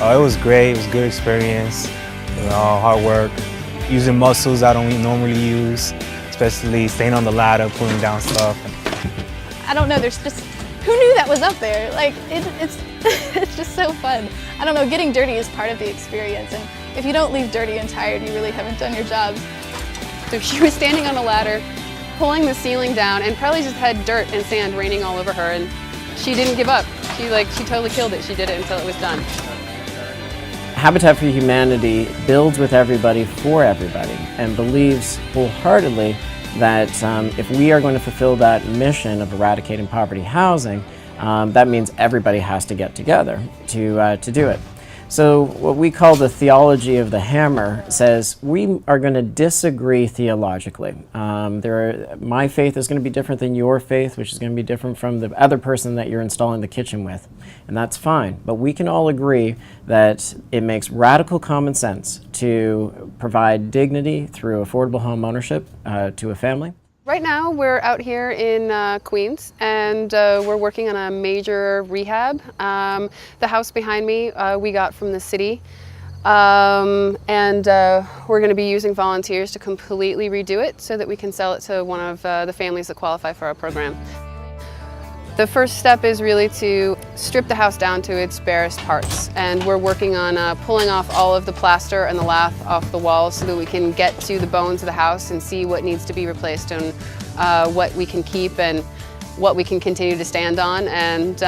It was great. It was a good experience. Hard work, using muscles I don't normally use, especially staying on the ladder, pulling down stuff. I don't know, who knew that was up there? Like, it's it's just so fun. I don't know, getting dirty is part of the experience, and if you don't leave dirty and tired, you really haven't done your job. So she was standing on a ladder, pulling the ceiling down, and probably just had dirt and sand raining all over her, and she didn't give up. She totally killed it. She did it until it was done. Habitat for Humanity builds with everybody for everybody and believes wholeheartedly that if we are going to fulfill that mission of eradicating poverty housing, that means everybody has to get together to do it. So what we call the theology of the hammer says we are going to disagree theologically. My faith is going to be different than your faith, which is going to be different from the other person that you're installing the kitchen with, and that's fine. But we can all agree that it makes radical common sense to provide dignity through affordable home ownership to a family. Right now we're out here in Queens, and we're working on a major rehab. The house behind me we got from the city, and we're going to be using volunteers to completely redo it so that we can sell it to one of the families that qualify for our program. The first step is really to strip the house down to its barest parts, and we're working on pulling off all of the plaster and the lath off the walls so that we can get to the bones of the house and see what needs to be replaced and what we can keep and what we can continue to stand on and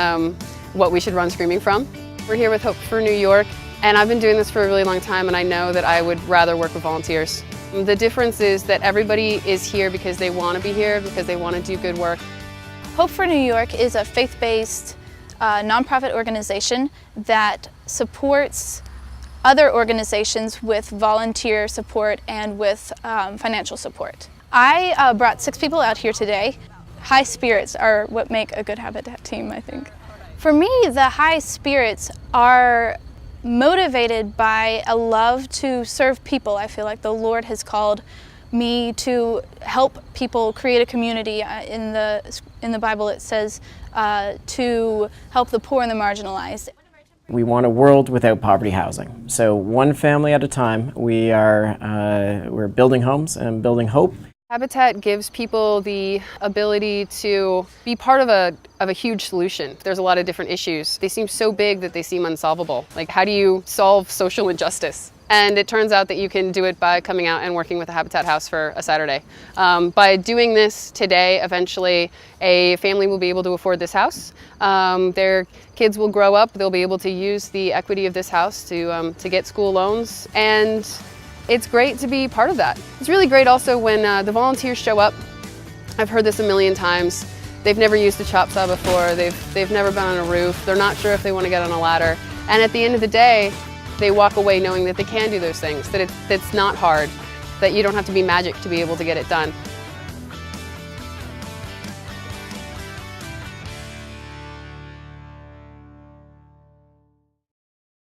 what we should run screaming from. We're here with Hope for New York, and I've been doing this for a really long time, and I know that I would rather work with volunteers. The difference is that everybody is here because they want to be here, because they want to do good work. Hope for New York is a faith-based nonprofit organization that supports other organizations with volunteer support and with financial support. I brought 6 people out here today. High spirits are what make a good Habitat team, I think. For me, the high spirits are motivated by a love to serve people. I feel like the Lord has called me to help people create a community. In the Bible it says to help the poor and the marginalized. We want a world without poverty housing. So one family at a time, we're building homes and building hope. Habitat gives people the ability to be part of a huge solution. There's a lot of different issues. They seem so big that they seem unsolvable. Like, how do you solve social injustice? And it turns out that you can do it by coming out and working with a Habitat house for a Saturday. By doing this today, eventually a family will be able to afford this house. Their kids will grow up, they'll be able to use the equity of this house to get school loans, and it's great to be part of that. It's really great also when the volunteers show up. I've heard this a million times. They've never used a chop saw before, they've never been on a roof, they're not sure if they want to get on a ladder, and at the end of the day, they walk away knowing that they can do those things, that it's not hard, that you don't have to be magic to be able to get it done.